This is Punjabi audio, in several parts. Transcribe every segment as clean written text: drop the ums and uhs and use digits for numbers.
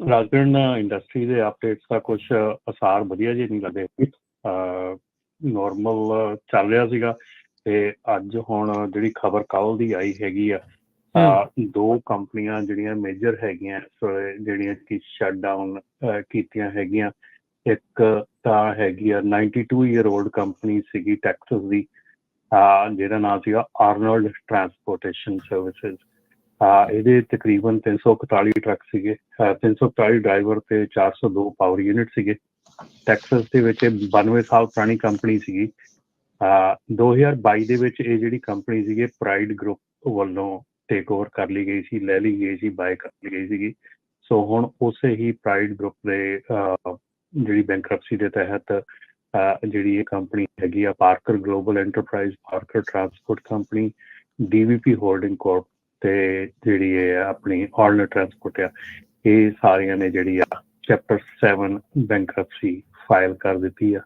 ਰਾਜਗੜ੍ਹ ਇੰਡਸਟਰੀ ਦੇ ਅਪਡੇਟਸ ਦਾ ਕੁਛ ਅਸਾਰ ਵਧੀਆ ਜਿਹੇ ਨਹੀਂ ਲੱਗੇ। ਨੋਰਮਲ ਚੱਲ ਰਿਹਾ ਸੀਗਾ ਤੇ ਅੱਜ ਹੁਣ ਜਿਹੜੀ ਖਬਰ ਕੱਲ੍ਹ ਦੀ ਆਈ ਹੈਗੀ ਆ, ਦੋ ਕੰਪਨੀਆਂ ਜਿਹੜੀਆਂ ਮੇਜਰ ਹੈਗੀਆਂ ਇਸ ਵੇਲੇ ਜਿਹੜੀਆਂ ਕਿ ਸ਼ਟ ਡਾਊਨ ਕੀਤੀਆਂ ਹੈਗੀਆਂ। ਇੱਕ ਤਾਂ ਹੈਗੀ ਆ 92 ਈਅਰ ਓਲਡ ਕੰਪਨੀ ਸੀਗੀ ਟੈਕਸਸ ਦੀ, ਜਿਹਦਾ ਨਾਮ ਸੀਗਾ ਆਰਨਲਡ ਟਰਾਂਸਪੋਰਟੇਸ਼ਨ ਸਰਵਿਸਿਜ਼। ਇਹਦੇ ਤਕਰੀਬਨ 341 ਟਰੱਕ ਸੀਗੇ, 341 ਡਰਾਈਵਰ ਤੇ 402 ਪਾਵਰ ਯੂਨਿਟ ਸੀਗੇ। ਟੈਕਸਸ ਦੇ ਵਿੱਚ 92 ਸਾਲ ਪੁਰਾਣੀ ਕੰਪਨੀ ਸੀਗੀ। 2022 ਦੇ ਵਿੱਚ ਇਹ ਜਿਹੜੀ ਕੰਪਨੀ ਸੀਗੀ ਪ੍ਰਾਈਡ ਗਰੁੱਪ ਵੱਲੋਂ ਟੇਕ ਓਵਰ ਕਰ ਲਈ ਗਈ ਸੀ, ਲੈ ਲਈ ਗਈ ਸੀ, ਬਾਏ ਕਰ ਲਈ ਗਈ ਸੀਗੀ। ਸੋ ਹੁਣ ਉਸੇ ਹੀ ਪ੍ਰਾਈਡ ਗਰੁੱਪ ਦੇ ਜਿਹੜੀ ਬੈਂਕਰਪਸੀ ਦੇ ਤਹਿਤ ਜਿਹੜੀ ਇਹ ਕੰਪਨੀ ਹੈਗੀ ਆ Parker Global Enterprise, Parker transport company, DVP holding corp ਤੇ ਜਿਹੜੀ ਇਹ ਆਪਣੀ ਆਰਨਲਡ ਟਰਾਂਸਪੋਰਟ ਆ, ਇਹ ਸਾਰੀਆਂ ਨੇ ਜਿਹੜੀ ਆ ਚੈਪਟਰ 7 ਬੈਂਕਰਪਸੀ ਫਾਈਲ ਕਰ ਦਿੱਤੀ ਆ।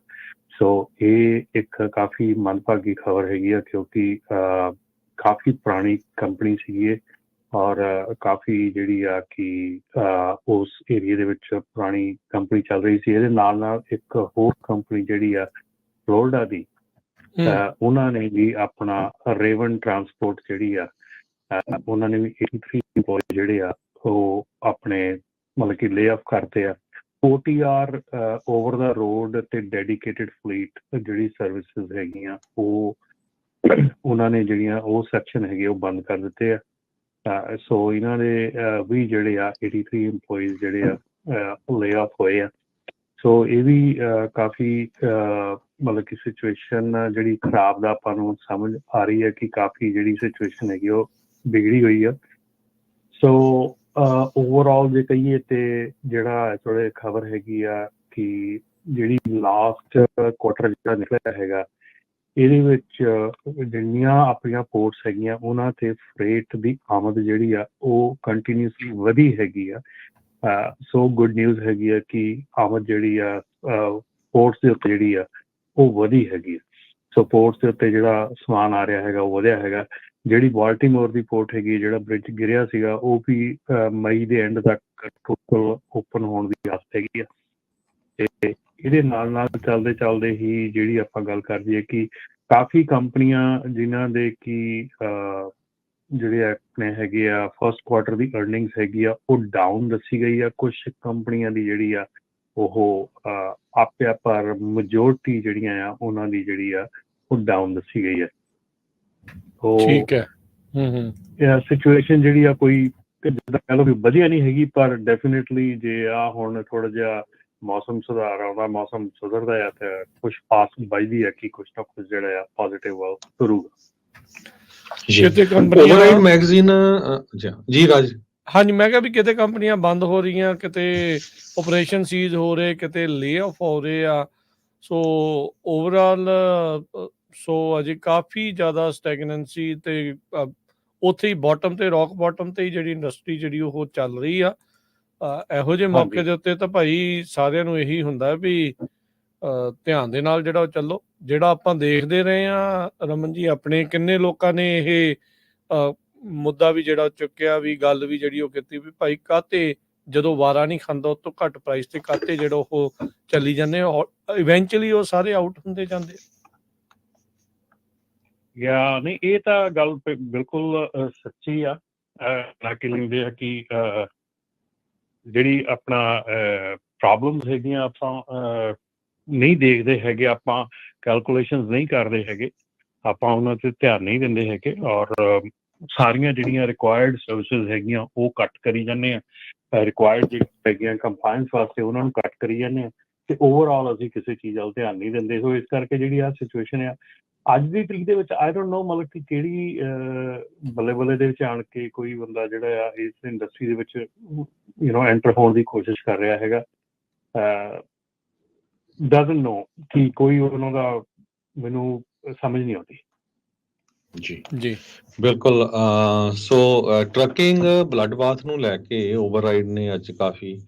ਸੋ ਇਹ ਇੱਕ ਕਾਫੀ ਮੰਦਭਾਗੀ ਖਬਰ ਹੈਗੀ ਆ, ਕਿਉਂਕਿ ਕਾਫੀ ਪੁਰਾਣੀ ਕੰਪਨੀ ਸੀਗੀ ਇਹ, ਔਰ ਕਾਫੀ ਜਿਹੜੀ ਆ ਕਿ ਉਸ ਏਰੀਏ ਦੇ ਵਿੱਚ ਪੁਰਾਣੀ ਕੰਪਨੀ ਚੱਲ ਰਹੀ ਸੀ। ਇਹਦੇ ਨਾਲ ਨਾਲ ਇੱਕ ਹੋਰ ਕੰਪਨੀ ਜਿਹੜੀ ਆ ਫਲੋਰੀਡਾ ਦੀ, ਉਹਨਾਂ ਨੇ ਵੀ ਆਪਣਾ ਰੇਵਨ ਟਰਾਂਸਪੋਰਟ ਜਿਹੜੀ ਆ, ਉਹਨਾਂ ਨੇ ਵੀ 83 ਇੰਪਲੋਏ ਜਿਹੜੇ ਆ ਉਹ ਆਪਣੇ ਮਤਲਬ ਕਿ ਲੇ ਆਫ ਕਰਤੇ ਆ। OTR ਓਵਰ ਦਾ ਰੋਡ ਤੇ ਡੈਡੀਕੇਟਡ ਫਲੀਟ ਜਿਹੜੀ ਸਰਵਿਸਿਜ਼ ਹੈਗੀਆਂ ਉਹ ਉਹਨਾਂ ਨੇ ਜਿਹੜੀਆਂ ਉਹ ਸੈਕਸ਼ਨ ਹੈਗੇ ਉਹ ਬੰਦ ਕਰ ਦਿੱਤੇ ਆ। ਸੋ ਇਹਨਾਂ ਦੇ ਵੀ ਜਿਹੜੇ ਆ 83 ਇੰਪਲੋਈਜ਼ ਜਿਹੜੇ ਆ ਲੇ ਆਫ ਹੋਏ ਆ। ਸੋ ਇਹ ਵੀ ਕਾਫੀ ਮਤਲਬ ਕਿ ਸਿਚੁਏਸ਼ਨ ਜਿਹੜੀ ਖਰਾਬ ਦਾ ਆਪਾਂ ਨੂੰ ਸਮਝ ਆ ਰਹੀ ਹੈ ਕਿ ਕਾਫੀ ਜਿਹੜੀ ਸਿਚੁਏਸ਼ਨ ਹੈਗੀ ਉਹ ਵਿਗੜੀ ਹੋਈ ਆ। ਸੋ ਓਵਰਆਲ ਜੇ ਕਹੀਏ ਤੇ ਜਿਹੜਾ ਇਸ ਵੇਲੇ ਖਬਰ ਹੈਗੀ ਆ ਕਿ ਜਿਹੜੀ ਲਾਸਟ ਕੁਆਟਰ ਜਿਹੜਾ ਨਿਕਲਿਆ ਹੈਗਾ, ਇਹਦੇ ਵਿੱਚ ਜਿੰਨੀਆਂ ਆਪਣੀਆਂ ਪੋਰਟਸ ਹੈਗੀਆਂ ਉਹਨਾਂ ਤੇ ਫਰੇਟ ਦੀ ਆਮਦ ਜਿਹੜੀ ਆ ਉਹ ਕੰਟੀਨਿਊਸਲੀ ਵਧੀ ਹੈਗੀ ਆ। ਸੋ ਗੁੱਡ ਨਿਊਜ਼ ਹੈਗੀ ਆ ਕਿ ਆਮਦ ਜਿਹੜੀ ਆ ਪੋਰਟਸ ਦੇ ਉੱਤੇ ਜਿਹੜੀ ਆ ਉਹ ਵਧੀ ਹੈਗੀ ਆ। ਸੋ ਪੋਰਟਸ ਦੇ ਉੱਤੇ ਜਿਹੜਾ ਸਮਾਨ ਆ ਰਿਹਾ ਹੈਗਾ ਉਹ ਵਧਿਆ ਹੈਗਾ। ਜਿਹੜੀ ਬਾਲਟੀਮੋਰ ਦੀ ਪੋਰਟ ਹੈਗੀ, ਜਿਹੜਾ ਬ੍ਰਿਜ ਗਿਰਿਆ ਸੀਗਾ, ਉਹ ਵੀ ਮਈ ਦੇ ਐਂਡ ਤੱਕ ਟੋਟਲ ਓਪਨ ਹੋਣ ਦੀ ਆਸ ਹੈਗੀ ਆ। ਤੇ ਇਹਦੇ ਨਾਲ ਨਾਲ ਚੱਲਦੇ ਚੱਲਦੇ ਹੀ ਜਿਹੜੀ ਆਪਾਂ ਗੱਲ ਕਰ ਲਈਏ ਕਿ ਕਾਫੀ ਕੰਪਨੀਆਂ ਜਿਨ੍ਹਾਂ ਦੇ ਕਿ ਜਿਹੜੇ ਆਪਣੇ ਹੈਗੇ ਆ ਫਸਟ ਕੁਆਟਰ ਦੀ ਅਰਨਿੰਗਸ ਹੈਗੀ ਆ ਉਹ ਡਾਊਨ ਦੱਸੀ ਗਈ ਆ। ਕੁਛ ਕੰਪਨੀਆਂ ਦੀ ਜਿਹੜੀ ਆ ਉਹ ਆਪਿਆ, ਪਰ ਮੈਜੋਰਟੀ ਜਿਹੜੀਆਂ ਆ ਉਹਨਾਂ ਦੀ ਜਿਹੜੀ ਆ ਉਹ ਡਾਊਨ ਦੱਸੀ ਗਈ ਆ। ਠੀਕ ਹੈ। ਸਿਚੁਏਸ਼ਨ ਜਿਹੜੀ ਆ ਕੋਈ ਜਿੱਦਾਂ ਕਹਿ ਲਓ ਵੀ ਵਧੀਆ ਨਹੀਂ ਹੈਗੀ, ਪਰ ਡੈਫੀਨੇਟਲੀ ਜੇ ਆ ਹੁਣ ਥੋੜਾ ਜਿਹਾ ਮੌਸਮ ਸੁਧਾਰ ਆਉਂਦਾ, ਮੌਸਮ ਸੁਧਰਦਾ ਆ ਤੇ ਕੁਛ ਆਸ ਵੱਜਦੀ ਆ ਕਿ ਕੁਛ ਨਾ ਕੁਛ ਜਿਹੜਾ ਆ ਪੋਜ਼ਿਟਿਵ ਤੁਰੂਗਾ। ਜੀ ਰਾਜ, ਹਾਂਜੀ, ਮੈਂ ਕਿਹਾ ਵੀ ਕਿਤੇ ਕੰਪਨੀਆਂ ਬੰਦ ਹੋ ਰਹੀਆਂ, ਕਿਤੇ ਆਪਰੇਸ਼ਨ ਸੀਜ਼ ਹੋ ਰਹੇ, ਕਿਤੇ ਲੇ ਆਫ ਹੋ ਰਹੇ ਆ। ਸੋ ਓਵਰਆਲ ਸੋ ਅਜੇ ਕਾਫੀ ਜ਼ਿਆਦਾ ਸਟੈਗਨੈਂਸੀ ਤੇ ਉੱਥੇ ਹੀ ਬਾਟਮ ਤੇ ਰੌਕ ਬਾਟਮ ਤੇ ਹੀ ਜਿਹੜੀ ਇੰਡਸਟਰੀ ਜਿਹੜੀ ਉਹ ਚੱਲ ਰਹੀ ਆ। ਇਹੋ ਜਿਹੇ ਮੌਕੇ ਦੇ ਉੱਤੇ ਤਾਂ ਭਾਈ ਸਾਰਿਆਂ ਨੂੰ ਇਹੀ ਹੁੰਦਾ ਵੀ ਧਿਆਨ ਦੇ ਨਾਲ ਜਿਹੜਾ ਉਹ ਚੱਲੋ। ਜਿਹੜਾ ਆਪਾਂ ਦੇਖਦੇ ਰਹੇ ਹਾਂ ਰਮਨ ਜੀ, ਆਪਣੇ ਕਿੰਨੇ ਲੋਕਾਂ ਨੇ ਇਹ ਮੁੱਦਾ ਵੀ ਜਿਹੜਾ ਚੁੱਕਿਆ, ਵੀ ਗੱਲ ਵੀ ਜਿਹੜੀ ਉਹ ਕੀਤੀ ਵੀ ਭਾਈ ਕਾਹਤੇ ਜਦੋਂ ਵਾਰਾ ਨਹੀਂ ਖਾਂਦਾ ਉਹ ਤੋਂ ਘੱਟ ਪ੍ਰਾਈਸ ਤੇ ਕਾਹਤੇ ਜਿਹੜਾ ਉਹ ਚੱਲੀ ਜਾਂਦੇ, ਇਵੈਂਚੁਅਲੀ ਉਹ ਸਾਰੇ ਆਊਟ ਹੁੰਦੇ ਜਾਂਦੇ। ਜਾਂ ਨਹੀਂ, ਇਹ ਤਾਂ ਗੱਲ ਬਿਲਕੁਲ ਸੱਚੀ ਆ। ਕਿ ਲੈਂਦੇ ਆ ਕਿ ਜਿਹੜੀ ਆਪਣਾ ਪ੍ਰੋਬਲਮਸ ਹੈਗੀਆਂ ਆਪਾਂ ਨਹੀਂ ਦੇਖਦੇ ਹੈਗੇ, ਆਪਾਂ ਕੈਲਕੂਲੇਸ਼ਨਸ ਨਹੀਂ ਕਰਦੇ ਹੈਗੇ, ਆਪਾਂ ਉਹਨਾਂ 'ਤੇ ਧਿਆਨ ਨਹੀਂ ਦਿੰਦੇ ਹੈਗੇ, ਔਰ ਸਾਰੀਆਂ ਜਿਹੜੀਆਂ ਰਿਕੁਆਇਰਡ ਸਰਵਿਸਿਜ਼ ਹੈਗੀਆਂ ਉਹ ਕੱਟ ਕਰੀ ਜਾਂਦੇ ਆ। ਰਿਕੁਆਇਰਡ ਜਿਹੜੀਆਂ ਹੈਗੀਆਂ ਕੰਪਲਾਇੰਸ ਵਾਸਤੇ ਉਹਨਾਂ ਨੂੰ ਕੱਟ ਕਰੀ ਜਾਂਦੇ ਆ ਅਤੇ ਓਵਰਆਲ ਅਸੀਂ ਕਿਸੇ ਚੀਜ਼ ਵੱਲ ਧਿਆਨ ਨਹੀਂ ਦਿੰਦੇ। ਸੋ ਇਸ ਕਰਕੇ ਜਿਹੜੀ ਆਹ ਸਿਚੁਏਸ਼ਨ ਆ ਅੱਜ ਦੀ ਤਰੀਕ ਦੇ ਵਿੱਚ ਆਈ ਡੋਂਟ ਨੋ ਮਤਲਬ ਕਿ ਕਿਹੜੀ ਬੱਲੇ ਬੱਲੇ ਦੇ ਵਿੱਚ ਆਣ ਕੇ ਕੋਈ ਬੰਦਾ ਜਿਹੜਾ ਆ ਇਸ ਇੰਡਸਟਰੀ ਦੇ ਵਿੱਚ ਐਂਟਰ ਹੋਣ ਦੀ ਕੋਸ਼ਿਸ਼ ਕਰ ਰਿਹਾ ਹੈਗਾ। ਡਜ਼ਨਟ ਨੋ ਕਿ ਕੋਈ ਉਹਨਾਂ ਦਾ ਮੈਨੂੰ ਸਮਝ ਨਹੀਂ ਆਉਂਦੀ। ਜੀ ਜੀ ਬਿਲਕੁਲ। ਸੋ ਟਰੱਕਿੰਗ ਬਲੱਡ ਬਾਥ ਨੂੰ ਲੈ ਕੇ ਓਵਰਰਾਈਡ ਨੇ ਅੱਜ ਕਾਫੀ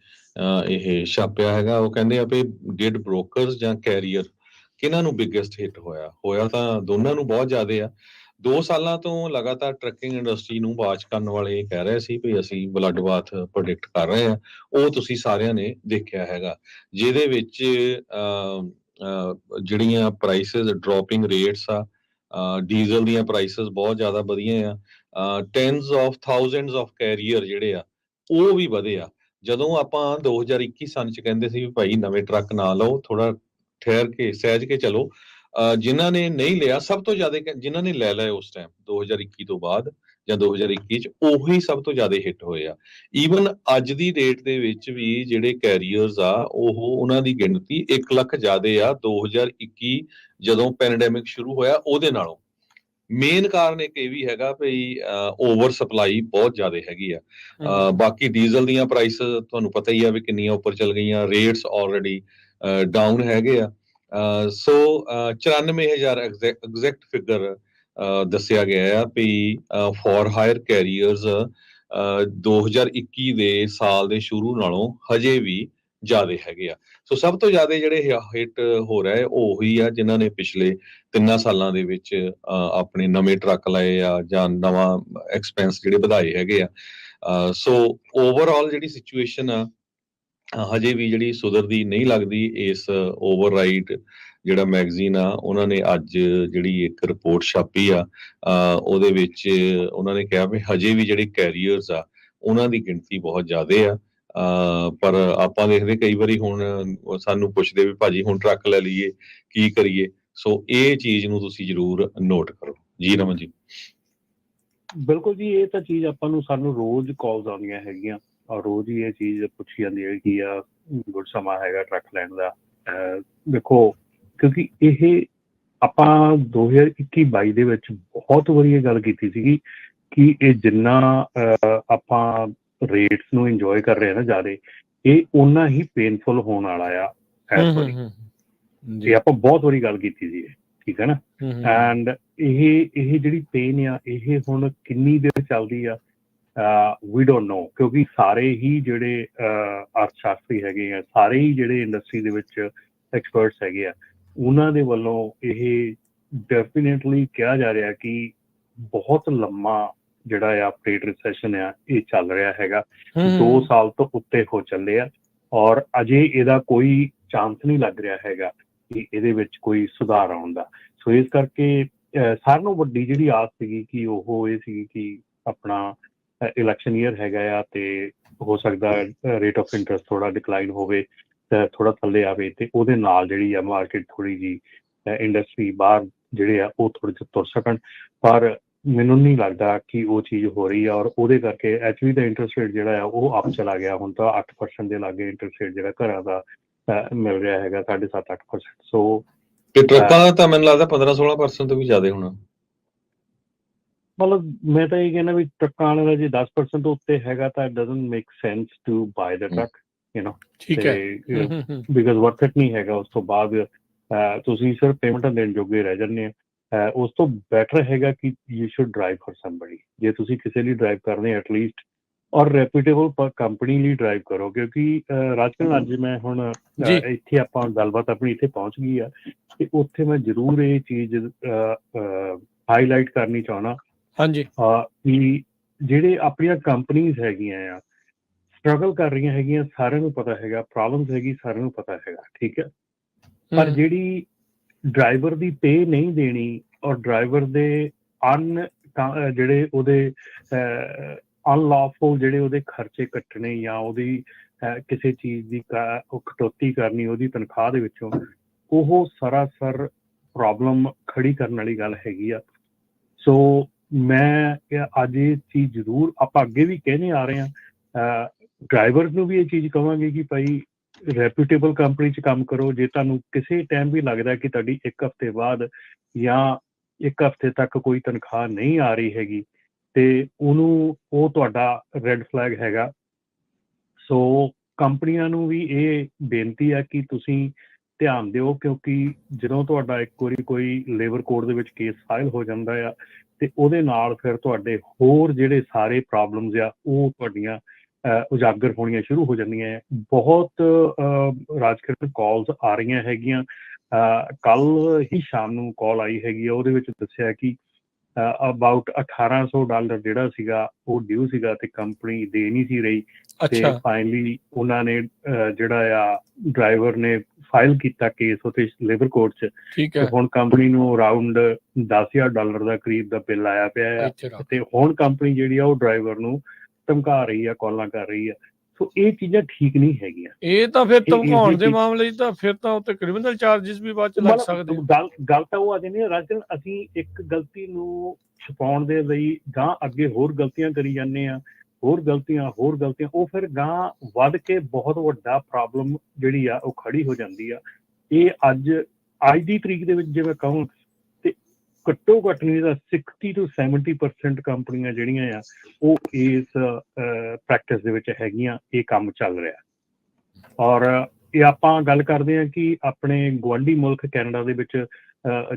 ਇਹ ਛਾਪਿਆ ਹੈਗਾ। ਉਹ ਕਹਿੰਦੇ ਆ ਵੀ ਗਿਡ ਬ੍ਰੋਕਰਸ ਜਾਂ ਕੈਰੀਅਰ ਕਿਹਨਾਂ ਨੂੰ ਬਿਗੇਸਟ ਹਿੱਟ ਹੋਇਆ ਤਾਂ ਦੋਨਾਂ ਨੂੰ ਬਹੁਤ ਜ਼ਿਆਦਾ ਆ। 2 ਸਾਲਾਂ ਤੋਂ ਲਗਾਤਾਰ ਟਰੱਕਿੰਗ ਇੰਡਸਟਰੀ ਨੂੰ ਵਾਚ ਕਰਨ ਵਾਲੇ ਕਹਿ ਰਹੇ ਸੀ ਵੀ ਅਸੀਂ ਬਲੱਡ ਬਾਥ ਪ੍ਰੈਡਿਕਟ ਕਰ ਰਹੇ ਹਾਂ। ਉਹ ਤੁਸੀਂ ਸਾਰਿਆਂ ਨੇ ਦੇਖਿਆ ਹੈਗਾ, ਜਿਹਦੇ ਵਿੱਚ ਜਿਹੜੀਆਂ ਪ੍ਰਾਈਸਿਸ ਡ੍ਰੌਪਿੰਗ ਰੇਟਸ ਆ, ਡੀਜ਼ਲ ਦੀਆਂ ਪ੍ਰਾਈਸਿਸ ਬਹੁਤ ਜ਼ਿਆਦਾ ਵਧੀਆਂ ਆ, tens of thousands of carrier ਜਿਹੜੇ ਆ ਉਹ ਵੀ ਵਧੇ ਆ। ਜਦੋਂ ਆਪਾਂ 2021 ਸਨ 'ਚ ਕਹਿੰਦੇ ਸੀ ਵੀ ਭਾਈ ਨਵੇਂ ਟਰੱਕ ਨਾ ਲਓ, ਥੋੜਾ ਠਹਿਰ ਕੇ ਸਹਿਜ ਕੇ ਚਲੋ, ਜਿਨ੍ਹਾਂ ਨੇ ਨਹੀਂ ਲਿਆ ਸਭ ਤੋਂ ਜ਼ਿਆਦਾ, ਜਿਨ੍ਹਾਂ ਨੇ ਲੈ ਲਏ ਉਸ ਟਾਈਮ 2021 ਤੋਂ ਬਾਅਦ ਜਾਂ 2021 'ਚ, ਉਹੀ ਸਭ ਤੋਂ ਜ਼ਿਆਦਾ ਹਿੱਟ ਹੋਏ ਆ। ਈਵਨ ਅੱਜ ਦੀ ਡੇਟ ਦੇ ਵਿੱਚ ਵੀ ਜਿਹੜੇ ਕੈਰੀਅਰਸ ਆ ਉਹਨਾਂ ਦੀ ਗਿਣਤੀ 1 ਲੱਖ ਜ਼ਿਆਦੇ ਆ 2021 ਜਦੋਂ ਪੈਂਡੈਮਿਕ ਸ਼ੁਰੂ ਹੋਇਆ ਉਹਦੇ ਨਾਲੋਂ। ਮੇਨ ਕਾਰਨ ਇੱਕ ਇਹ ਵੀ ਹੈਗਾ ਵੀ ਓਵਰ ਸਪਲਾਈ ਬਹੁਤ ਜ਼ਿਆਦਾ ਹੈਗੀ ਆ। ਬਾਕੀ ਡੀਜ਼ਲ ਦੀਆਂ ਪ੍ਰਾਈਸ ਤੁਹਾਨੂੰ ਪਤਾ ਹੀ ਆ ਵੀ ਕਿੰਨੀਆਂ ਉੱਪਰ ਚੱਲ ਗਈਆਂ, ਰੇਟਸ ਆਲਰੇਡੀ ਡਾਊਨ ਹੈਗੇ ਆ। ਸੋ 94,000 ਐਗਜ਼ੈਕਟ ਫਿਗਰ ਦੱਸਿਆ ਗਿਆ ਆ ਵੀ ਫॉर ਹਾਇਰ ਕੈਰੀਅਰਸ 2021 ਦੇ ਸਾਲ ਦੇ ਸ਼ੁਰੂ ਨਾਲੋਂ ਹਜੇ ਵੀ ਜ਼ਿਆਦਾ ਹੈਗੇ ਆ। ਸੋ ਸਭ ਤੋਂ ਜ਼ਿਆਦਾ ਜਿਹੜੇ ਹਿੱਟ ਹੋ ਰਹੇ ਉਹ ਉਹੀ ਆ ਜਿਨ੍ਹਾਂ ਨੇ ਪਿਛਲੇ 3 ਸਾਲਾਂ ਦੇ ਵਿੱਚ ਆਪਣੇ ਨਵੇਂ ਟਰੱਕ ਲਏ ਆ ਜਾਂ ਨਵਾਂ ਐਕਸਪੈਂਸ ਜਿਹੜੇ ਵਧਾਏ ਹੈਗੇ ਆ। ਸੋ ਓਵਰਆਲ ਜਿਹੜੀ ਸਿਚੁਏਸ਼ਨ ਆ ਹਜੇ ਵੀ ਜਿਹੜੀ ਸੁਧਰਦੀ ਨਹੀਂ ਲੱਗਦੀ। ਇਸ ਓਵਰਰਾਈਟ ਜਿਹੜਾ ਮੈਗਜ਼ੀਨ ਆ ਉਹਨਾਂ ਨੇ ਅੱਜ ਜਿਹੜੀ ਇੱਕ ਰਿਪੋਰਟ ਛਾਪੀ ਆ, ਉਹਦੇ ਵਿੱਚ ਉਹਨਾਂ ਨੇ ਕਿਹਾ ਵੀ ਹਜੇ ਵੀ ਜਿਹੜੇ ਕੈਰੀਅਰਸ ਆ ਉਹਨਾਂ ਦੀ ਗਿਣਤੀ ਬਹੁਤ ਜ਼ਿਆਦਾ ਆ। ਪਰ ਆਪਾਂ ਦੇਖਦੇ ਕਈ ਵਾਰੀ ਹੁਣ ਸਾਨੂੰ ਪੁੱਛਦੇ ਵੀ ਭਾਜੀ ਹੁਣ ਟਰੱਕ ਲੈ ਲਈਏ ਕੀ ਕਰੀਏ। ਸੋ ਇਹ ਚੀਜ਼ ਨੂੰ ਤੁਸੀਂ ਜ਼ਰੂਰ ਨੋਟ ਕਰੋ। ਜੀ ਰਮਨ ਜੀ। ਬਿਲਕੁਲ ਜੀ, ਇਹ ਤਾਂ ਚੀਜ਼ ਆਪਾਂ ਨੂੰ ਸਾਨੂੰ ਰੋਜ਼ ਕਾਲਸ ਆਉਂਦੀਆਂ ਹੈਗੀਆਂ ਔਰ ਰੋਜ਼ ਹੀ ਇਹ ਚੀਜ਼ ਪੁੱਛੀ ਜਾਂਦੀ ਹੈ ਕਿ ਆ ਗੁੱਡ ਸਮਾਂ ਹੈਗਾ ਟਰੱਕ ਲੈਣ ਦਾ। ਦੇਖੋ, ਕਿਉਂਕਿ ਇਹ ਆਪਾਂ 2021-22 ਦੇ ਵਿੱਚ ਬਹੁਤ ਵਾਰੀ ਇਹ ਗੱਲ ਕੀਤੀ ਸੀਗੀ ਕਿ ਇਹ ਜਿੰਨਾ ਆਪਾਂ ਰੇਟਸ ਨੂੰ ਇੰਜੋਏ ਕਰ ਰਹੇ ਹਾਂ ਨਾ ਜ਼ਿਆਦਾ, ਇਹ ਓਨਾ ਹੀ ਪੇਨਫੁਲ ਹੋਣ ਵਾਲਾ ਆ ਇਸ ਵਾਰੀ। ਇਹ ਆਪਾਂ ਬਹੁਤ ਵਾਰੀ ਗੱਲ ਕੀਤੀ ਸੀ, ਠੀਕ ਹੈ ਨਾ। ਐਂਡ ਇਹ ਜਿਹੜੀ ਪੇਨ ਆ ਇਹ ਹੁਣ ਕਿੰਨੀ ਦੇਰ ਚੱਲਦੀ ਆ ਵੀ ਡੋਂਟ ਨੋ, ਕਿਉਂਕਿ ਸਾਰੇ ਹੀ ਜਿਹੜੇ ਅਰਥ ਸ਼ਾਸਤਰੀ ਹੈਗੇ ਆ, ਸਾਰੇ ਹੀ ਜਿਹੜੇ ਇੰਡਸਟਰੀ ਦੇ ਵਿੱਚ ਐਕਸਪਰਟਸ ਹੈਗੇ ਆ, ਉਹਨਾਂ ਦੇ ਵੱਲੋਂ ਇਹ ਡੈਫੀਨੇਟਲੀ ਕਿਹਾ ਜਾ ਰਿਹਾ ਕਿ ਬਹੁਤ ਲੰਮਾ ਜਿਹੜਾ ਆ ਫਰੇਟ ਰਿਸੈਸ਼ਨ ਆ ਇਹ ਚੱਲ ਰਿਹਾ ਹੈਗਾ। 2 ਸਾਲ ਤੋਂ ਉੱਤੇ ਹੋ ਚੱਲੇ ਆ ਔਰ ਅਜੇ ਇਹਦਾ ਕੋਈ ਚਾਂਸ ਨਹੀਂ ਲੱਗ ਰਿਹਾ ਹੈਗਾ ਕਿ ਇਹਦੇ ਵਿੱਚ ਕੋਈ ਸੁਧਾਰ ਆਉਣ ਦਾ। ਸੋ ਇਸ ਕਰਕੇ ਸਾਰਿਆਂ ਨੂੰ ਵੱਡੀ ਜਿਹੜੀ ਆਸ ਸੀਗੀ ਕਿ ਉਹ ਇਹ ਸੀਗੀ ਕਿ ਆਪਣਾ ਇਲੈਕਸ਼ਨ ਈਅਰ ਹੈਗਾ ਆ ਤੇ ਹੋ ਸਕਦਾ ਰੇਟ ਆਫ ਇੰਟਰਸਟ ਥੋੜਾ ਡਿਕਲਾਈਨ ਹੋਵੇ, ਥੋੜਾ ਥੱਲੇ ਆਵੇ ਤੇ ਉਹਦੇ ਨਾਲ ਜਿਹੜੀ ਆ ਮਾਰਕੀਟ ਥੋੜੀ ਜੀ ਇੰਡਸਟਰੀ ਬਾਹਰ ਜਿਹੜੇ ਆ ਉਹ ਥੋੜੇ ਜਿਹੇ ਤੁਰ ਸਕਣ। ਪਰ ਮੈਨੂੰ ਨਹੀਂ ਲੱਗਦਾ ਕਿ ਉਹ ਚੀਜ਼ ਹੋ ਰਹੀ ਆ ਔਰ ਉਹਦੇ ਕਰਕੇ ਐਕਚੁਅਲੀ ਦਾ ਇੰਟਰਸਟ ਰੇਟ ਜਿਹੜਾ ਆ ਉਹ ਅਪ ਚਲਾ ਗਿਆ। ਹੁਣ ਤਾਂ 8% ਦੇ ਲਾਗੇ ਇੰਟਰਸਟ ਰੇਟ ਜਿਹੜਾ ਘਰਾਂ ਦਾ ਮਿਲ ਰਿਹਾ ਹੈਗਾ, 7.5-8%। ਸੋ ਤੇ ਟਰੱਕਾਂ ਦਾ ਤਾਂ ਮੈਨੂੰ ਲੱਗਦਾ 15-16% ਤੋਂ ਵੀ ਜ਼ਿਆਦਾ ਹੋਣਾ। ਮਤਲਬ ਮੈਂ ਤਾਂ ਇਹ ਕਹਿੰਦਾ ਵੀ ਟਰੱਕਾਂ ਵਾਲੇ ਦਾ ਜੇ 10% ਤੋਂ ਉੱਤੇ ਹੈਗਾ ਤਾਂ doesn't make sense to buy the truck, you know. ਠੀਕ ਹੈ, ਬਿਕਾਜ਼ ਵਰਥ ਇਟ ਨਹੀਂ ਹੈਗਾ। ਉਸ ਤੋਂ ਬਾਅਦ ਤੁਸੀਂ ਸਿਰਫ ਪੇਮੈਂਟਾਂ ਦੇਣ ਜੋਗੇ ਰਹਿ ਜਾਂਦੇ ਆ। ਉਸ ਤੋਂ ਬੈਟਰ ਹੈਗਾ ਕਿ you should drive for somebody. ਜੇ ਤੁਸੀਂ ਕਿਸੇ ਲਈ ਡਰਾਈਵ ਕਰਦੇ ਐਟਲੀਸਟ ਔਰ ਰੈਪਿਊਟੇਬਲ ਕੰਪਨੀ ਲਈ ਡਰਾਈਵ ਕਰੋ, ਕਿਉਂਕਿ ਰਾਜਕਰਨ ਅੱਜ ਮੈਂ ਹੁਣ ਇੱਥੇ ਆਪਾਂ ਗੱਲਬਾਤ ਆਪਣੀ ਇੱਥੇ ਪਹੁੰਚ ਗਈ ਆ ਤੇ ਉੱਥੇ ਮੈਂ ਜ਼ਰੂਰ ਇਹ ਚੀਜ਼ ਹਾਈਲਾਈਟ ਕਰਨੀ ਚਾਹੁੰਦਾ। ਹਾਂਜੀ, ਕਿ ਜਿਹੜੇ ਆਪਣੀਆਂ ਕੰਪਨੀਜ਼ ਹੈਗੀਆਂ ਆ ਸਟਰਗਲ ਕਰ ਰਹੀਆਂ ਹੈਗੀਆਂ, ਸਾਰਿਆਂ ਨੂੰ ਪਤਾ ਹੈਗਾ, ਪ੍ਰੋਬਲਮਸ ਹੈਗੀ ਸਾਰਿਆਂ ਨੂੰ ਪਤਾ ਹੈਗਾ, ਠੀਕ ਹੈ। ਪਰ ਜਿਹੜੀ ਡਰਾਈਵਰ ਦੀ ਪੇ ਨਹੀਂ ਦੇਣੀ ਔਰ ਡਰਾਈਵਰ ਦੇ ਜਿਹੜੇ ਉਹਦੇ ਅਨਲੌਫੁਲ ਜਿਹੜੇ ਉਹਦੇ ਖਰਚੇ ਕੱਟਣੇ ਜਾਂ ਉਹਦੀ ਕਿਸੇ ਚੀਜ਼ ਦੀ ਕਟੌਤੀ ਕਰਨੀ ਉਹਦੀ ਤਨਖਾਹ ਦੇ ਵਿੱਚੋਂ, ਉਹ ਸਰਾਸਰ ਪ੍ਰੋਬਲਮ ਖੜੀ ਕਰਨ ਵਾਲੀ ਗੱਲ ਹੈਗੀ ਆ। ਸੋ ਮੈਂ ਅੱਜ ਇਹ ਚੀਜ਼ ਜ਼ਰੂਰ ਆਪਾਂ ਅੱਗੇ ਵੀ ਕਹਿੰਦੇ ਆ ਰਹੇ ਹਾਂ, ਡਰਾਈਵਰ ਨੂੰ ਵੀ ਇਹ ਚੀਜ਼ ਕਹਾਂਗੇ ਕਿ ਭਾਈ ਰੈਪਿਊਟੇਬਲ ਕੰਪਨੀ 'ਚ ਕੰਮ ਕਰੋ। ਜੇ ਤੁਹਾਨੂੰ ਕਿਸੇ ਟਾਈਮ ਵੀ ਲੱਗਦਾ ਕਿ ਤੁਹਾਡੀ 1 ਹਫ਼ਤੇ ਬਾਅਦ ਜਾਂ 1 ਹਫ਼ਤੇ ਤੱਕ ਕੋਈ ਤਨਖਾਹ ਨਹੀਂ ਆ ਰਹੀ ਹੈਗੀ ਤੇ ਉਹ ਤੁਹਾਡਾ ਰੈੱਡ ਫਲੈਗ ਹੈਗਾ। ਸੋ ਕੰਪਨੀਆਂ ਨੂੰ ਵੀ ਇਹ ਬੇਨਤੀ ਹੈ ਕਿ ਤੁਸੀਂ ਧਿਆਨ ਦਿਓ, ਕਿਉਂਕਿ ਜਦੋਂ ਤੁਹਾਡਾ ਇੱਕ ਵਾਰੀ ਕੋਈ ਲੇਬਰ ਕੋਡ ਦੇ ਵਿੱਚ ਕੇਸ ਫਾਈਲ ਹੋ ਜਾਂਦਾ ਆ ਤੇ ਉਹਦੇ ਨਾਲ ਫਿਰ ਤੁਹਾਡੇ ਹੋਰ ਜਿਹੜੇ ਸਾਰੇ ਪ੍ਰੋਬਲਮਸ ਆ ਉਹ ਤੁਹਾਡੀਆਂ ਉਜਾਗਰ ਹੋਣੀਆਂ ਸ਼ੁਰੂ ਹੋ ਜਾਂਦੀਆਂ। ਬਹੁਤ ਰਾਜਕਰਨ ਕਾਲਸ ਆ ਰਹੀਆਂ ਹੈਗੀਆਂ। ਕੱਲ ਹੀ ਸ਼ਾਮ ਨੂੰ ਕਾਲ ਆਈ ਹੈਗੀ ਆ, ਉਹਦੇ ਵਿੱਚ ਦੱਸਿਆ ਕਿ ਅਬਾਊਟ $1,800 ਜਿਹੜਾ ਸੀਗਾ ਉਹ ਡਿਊ ਸੀਗਾ ਤੇ ਕੰਪਨੀ ਦੇ ਨਹੀਂ ਸੀ ਰਹੀ। ਤੇ ਅੱਛਾ ਫਾਈਨਲੀ ਉਹਨਾਂ ਨੇ ਜਿਹੜਾ ਆ ਡਰਾਈਵਰ ਨੇ ਫਾਈਲ ਕੀਤਾ ਕੇਸ ਉੱਥੇ ਲੇਬਰ ਕੋਰਟ 'ਚ, ਠੀਕ ਤੇ ਹੈ ਹੁਣ ਕੰਪਨੀ ਨੂੰ ਅਰਾਊਂਡ $10,000 ਦਾ ਕਰੀਬ ਦਾ ਬਿੱਲ ਆਇਆ ਪਿਆ ਆ। ਇੱਥੇ ਰੱਖ। ਤੇ ਹੁਣ ਕੰਪਨੀ ਜਿਹੜੀ ਆ ਉਹ ਡਰਾਈਵਰ ਨੂੰ ਧਮਕਾ ਰਹੀ ਆ, ਕਾਲਾਂ ਕਰ ਰਹੀ ਆ। ਸੋ ਇਹ ਚੀਜ਼ਾਂ ਠੀਕ ਨਹੀਂ ਹੈਗੀਆਂ। ਇਹ ਤਾਂ ਫਿਰ ਇਹ ਧਮਕਾਉਣ ਦੇ ਚੀਜ਼- ਮਾਮਲੇ 'ਚ ਤਾਂ ਫਿਰ ਤਾਂ ਉੱਤੇ ਕ੍ਰਿਮੀਨਲ ਚਾਰजेस ਵੀ ਬਾਅਦ ਚ ਲੱਗ ਸਕਦੇ ਆ। ਗੱਲ ਤਾਂ ਉਹ ਆ ਜਾਂਦੀ ਹੈ ਰਾਜਨ, ਅਸੀਂ ਇੱਕ ਗਲਤੀ ਨੂੰ ਛੁਪਾਉਣ ਦੇ ਲਈ ਗਾਂ ਅੱਗੇ ਹੋਰ ਗਲਤੀਆਂ ਕਰੀ ਜਾਂਦੇ ਆ, ਹੋਰ ਗਲਤੀਆਂ, ਉਹ ਫਿਰ ਗਾਂ ਵੱਧ ਕੇ ਬਹੁਤ ਵੱਡਾ ਪ੍ਰੋਬਲਮ ਜਿਹੜੀ ਆ ਉਹ ਖੜੀ ਹੋ ਜਾਂਦੀ ਆ। ਇਹ ਅੱਜ ਦੀ ਤਰੀਕ ਦੇ ਵਿੱਚ ਜੇ ਮੈਂ ਕਹੂੰ ਤੇ ਘੱਟੋ ਘੱਟ ਨਹੀਂ ਤਾਂ 60 ਤੋਂ 70% ਕੰਪਨੀਆਂ ਜਿਹੜੀਆਂ ਆ ਉਹ ਇਸ ਪ੍ਰੈਕਟਿਸ ਦੇ ਵਿੱਚ ਹੈਗੀਆਂ। ਇਹ ਕੰਮ ਚੱਲ ਰਿਹਾ। ਔਰ ਇਹ ਆਪਾਂ ਗੱਲ ਕਰਦੇ ਹਾਂ ਕਿ ਆਪਣੇ ਗੁਆਂਢੀ ਮੁਲਕ ਕੈਨੇਡਾ ਦੇ ਵਿੱਚ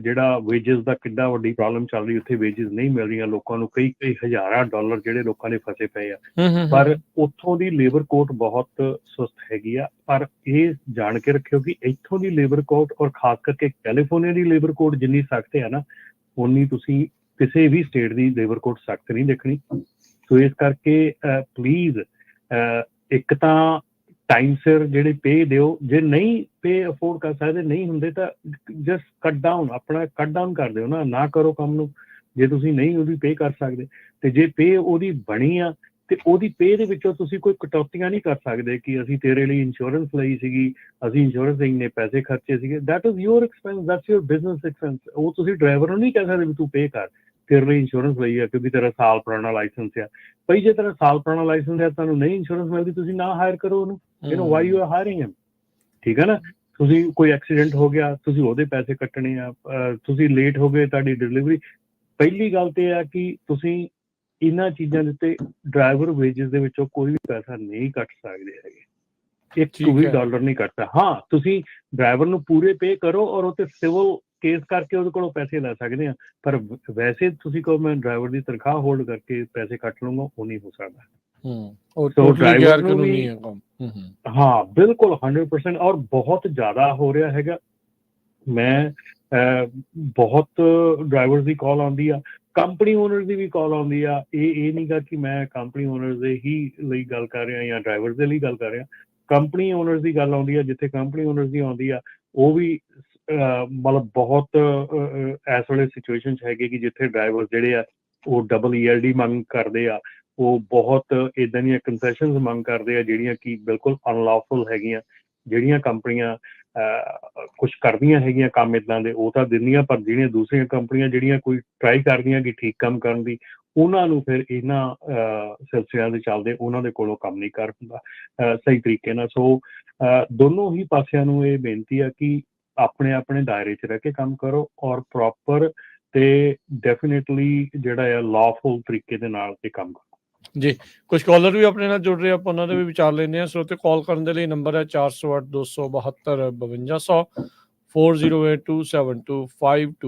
ਜਿਹੜਾ ਵੇਜਸ ਦਾ ਕਿੱਡਾ ਵੱਡੀ ਪ੍ਰੋਬਲਮ ਚੱਲ ਰਹੀ, ਉੱਥੇ ਵੇਜਸ ਨਹੀਂ ਮਿਲ ਰਹੀਆਂ ਲੋਕਾਂ ਨੂੰ, ਕਈ ਹਜ਼ਾਰਾਂ ਡਾਲਰ ਜਿਹੜੇ ਲੋਕਾਂ ਦੇ ਫਸੇ ਪਏ ਆ। ਪਰ ਉੱਥੋਂ ਦੀ ਲੇਬਰ ਕੋਰਟ ਬਹੁਤ ਸੁਸਤ ਹੈਗੀ ਆ। ਪਰ ਇਹ ਜਾਣ ਕੇ ਰੱਖਿਓ ਕਿ ਇੱਥੋਂ ਦੀ ਲੇਬਰ ਕੋਰਟ ਔਰ ਖਾਸ ਕਰਕੇ ਕੈਲੀਫੋਰਨੀਆ ਦੀ ਲੇਬਰ ਕੋਰਟ ਜਿੰਨੀ ਸਖਤ ਹੈ ਨਾ, ਉਨੀ ਤੁਸੀਂ ਕਿਸੇ ਵੀ ਸਟੇਟ ਦੀ ਲੇਬਰ ਕੋਰਟ ਸਖਤ ਨਹੀਂ ਦੇਖਣੀ। ਸੋ ਇਸ ਕਰਕੇ ਪਲੀਜ਼ ਇੱਕ ਤਾਂ ਟਾਈਮ ਸਿਰ ਜਿਹੜੇ ਪੇ ਦਿਓ, ਜੇ ਨਹੀਂ ਪੇ ਅਫੋਰਡ ਕਰ ਸਕਦੇ, ਨਹੀਂ ਹੁੰਦੇ ਤਾਂ ਜਸਟ ਕੱਟ ਡਾਊਨ ਕਰ ਦਿਓ ਨਾ ਕਰੋ ਕੰਮ ਨੂੰ, ਜੇ ਤੁਸੀਂ ਨਹੀਂ ਉਹਦੀ ਪੇ ਕਰ ਸਕਦੇ। ਤੇ ਜੇ ਪੇ ਉਹਦੀ ਬਣੀ ਆ ਤੇ ਉਹਦੀ ਪੇ ਦੇ ਵਿੱਚੋਂ ਤੁਸੀਂ ਕੋਈ ਕਟੌਤੀਆਂ ਨਹੀਂ ਕਰ ਸਕਦੇ ਕਿ ਅਸੀਂ ਤੇਰੇ ਲਈ ਇੰਸ਼ੋਰੈਂਸ ਲਈ ਸੀਗੀ, ਅਸੀਂ ਇੰਸ਼ੋਰੈਂਸ ਦੇ ਇੰਨੇ ਪੈਸੇ ਖਰਚੇ ਸੀਗੇ। That is your expense, that's your business expense. ਉਹ ਤੁਸੀਂ ਡਰਾਈਵਰ ਨੂੰ ਨਹੀਂ ਕਹਿ ਸਕਦੇ ਵੀ ਤੂੰ ਪੇ ਕਰ, ਤੇਰੇ ਲਈ ਇੰਸ਼ੋਰੈਂਸ ਲਈ ਆ ਕਿਉਂਕਿ ਤੇਰਾ ਸਾਲ ਪੁਰਾਣਾ ਲਾਇਸੈਂਸ ਆ। ਭਾਈ ਜੇ ਤੇਰਾ ਸਾਲ ਪੁਰਾਣਾ ਲਾਇਸੈਂਸ ਹੈ, ਤੁਹਾਨੂੰ ਨਹੀਂ ਇੰਸ਼ੋਰੈਂਸ ਮਿਲਦੀ, ਤੁਸੀਂ ਨਾ ਹਾਇਰ ਕਰੋ ਉਹਨੂੰ। ਵਾਈ ਯੂ ਆਰ ਹਾਇਰਿੰਗ ਹਿਮ, ਠੀਕ ਹੈ ਨਾ। ਤੁਸੀਂ ਕੋਈ ਐਕਸੀਡੈਂਟ ਹੋ ਗਿਆ, ਤੁਸੀਂ ਉਹਦੇ ਪੈਸੇ ਕੱਟਣੇ ਆ, ਤੁਸੀਂ ਲੇਟ ਹੋ ਗਏ ਤੁਹਾਡੀ ਡਿਲੀਵਰੀ। ਪਹਿਲੀ ਗੱਲ ਤੇ ਆ ਕਿ ਤੁਸੀਂ ਇਹਨਾਂ ਚੀਜ਼ਾਂ ਦੇ ਉੱਤੇ ਡਰਾਈਵਰ ਵੇਜਸ ਦੇ ਵਿੱਚੋਂ ਕੋਈ ਵੀ ਪੈਸਾ ਨਹੀਂ ਕੱਟ ਸਕਦੇ ਹੈਗੇ, ਇੱਕ ਵੀ ਡਾਲਰ ਨਹੀਂ ਕੱਟਦਾ। ਹਾਂ, ਤੁਸੀਂ ਡਰਾਈਵਰ ਨੂੰ ਪੂਰੇ ਪੇ ਕਰੋ ਔਰ ਉਹ ਤੇ ਸਿਵਲ ਕੇਸ ਕਰਕੇ ਉਹਦੇ ਕੋਲੋਂ ਪੈਸੇ ਲੈ ਸਕਦੇ ਆ। ਪਰ ਵੈਸੇ ਤੁਸੀਂ ਕਹੋ ਮੈਂ ਡਰਾਈਵਰ ਦੀ ਤਨਖਾਹ ਹੋਲਡ ਕਰਕੇ ਪੈਸੇ ਕੱਟ ਲੂੰਗਾ, ਉਹ ਨਹੀਂ ਹੋ ਸਕਦਾ। ਡਰਾਈਵਰ ਨੂੰ ਵੀ ਹਾਂ ਬਿਲਕੁਲ 100% ਔਰ ਬਹੁਤ ਜ਼ਿਆਦਾ ਹੋ ਰਿਹਾ ਹੈਗਾ। ਮੈਂ ਬਹੁਤ ਡਰਾਈਵਰ ਦੀ ਕਾਲ ਆਉਂਦੀ ਆ, ਕੰਪਨੀ ਓਨਰ ਦੀ ਵੀ ਕਾਲ ਆਉਂਦੀ ਆ। ਇਹ ਨਹੀਂ ਗਾ ਕਿ ਮੈਂ ਕੰਪਨੀ ਓਨਰ ਦੇ ਹੀ ਲਈ ਗੱਲ ਕਰ ਰਿਹਾ ਜਾਂ ਡਰਾਈਵਰ ਦੇ ਲਈ ਗੱਲ ਕਰ ਰਿਹਾ। ਕੰਪਨੀ ਓਨਰ ਦੀ ਗੱਲ ਆਉਂਦੀ ਆ, ਜਿੱਥੇ ਕੰਪਨੀ ਓਨਰ ਦੀ ਆਉਂਦੀ ਆ ਉਹ ਵੀ ਮਤਲਬ ਬਹੁਤ ਇਸ ਵੇਲੇ ਸਿਚੁਏਸ਼ਨ 'ਚ ਹੈਗੇ ਕਿ ਜਿੱਥੇ ਡਰਾਈਵਰ ਜਿਹੜੇ ਆ ਉਹ ਡਬਲ ELD ਮੰਗ ਕਰਦੇ ਆ, ਉਹ ਬਹੁਤ ਇੱਦਾਂ ਦੀਆਂ ਕੰਸੈਸ਼ਨਸ ਮੰਗ ਕਰਦੇ ਆ ਜਿਹੜੀਆਂ ਕਿ ਬਿਲਕੁਲ ਅਨਲੌਫੁਲ ਹੈਗੀਆਂ। ਜਿਹੜੀਆਂ ਕੰਪਨੀਆਂ ਕੁਛ ਕਰਦੀਆਂ ਹੈਗੀਆਂ ਕੰਮ ਇੱਦਾਂ ਦੇ, ਉਹ ਤਾਂ ਦਿੰਦੀਆਂ, ਪਰ ਜਿਹੜੀਆਂ ਦੂਸਰੀਆਂ ਕੰਪਨੀਆਂ ਜਿਹੜੀਆਂ ਕੋਈ ਟਰਾਈ ਕਰਦੀਆਂ ਕਿ ਠੀਕ ਕੰਮ ਕਰਨ ਦੀ, ਉਹਨਾਂ ਨੂੰ ਫਿਰ ਇਹਨਾਂ ਸਿਲਸਿਲਿਆਂ ਦੇ ਚੱਲਦੇ ਉਹਨਾਂ ਦੇ ਕੋਲੋਂ ਕੰਮ ਨਹੀਂ ਕਰ ਹੁੰਦਾ ਸਹੀ ਤਰੀਕੇ ਨਾਲ। ਸੋ ਦੋਨੋਂ ਹੀ ਪਾਸਿਆਂ ਨੂੰ ਇਹ ਬੇਨਤੀ ਆ ਕਿ ਆਪਣੇ ਆਪਣੇ ਦਾਇਰੇ 'ਚ ਰਹਿ ਕੇ ਕੰਮ ਕਰੋ ਔਰ ਪ੍ਰੋਪਰ ਤੇ ਡੈਫੀਨੇਟਲੀ ਜਿਹੜਾ ਆ ਲਾਫੁਲ ਤਰੀਕੇ ਦੇ ਨਾਲ ਇਹ ਕੰਮ ਕਰੋ। ਜੀ, ਕੁਝ ਕਾਲਰ ਵੀ ਆਪਣੇ ਨਾਲ ਜੁੜ ਰਹੇ, ਆਪਾਂ ਉਹਨਾਂ ਦੇ ਵੀ ਵਿਚਾਰ ਲੈਂਦੇ ਹਾਂ। ਸੋ ਤੇ ਕਾਲ ਕਰਨ ਦੇ ਲਈ ਨੰਬਰ ਹੈ 408 272 5200 4082725252।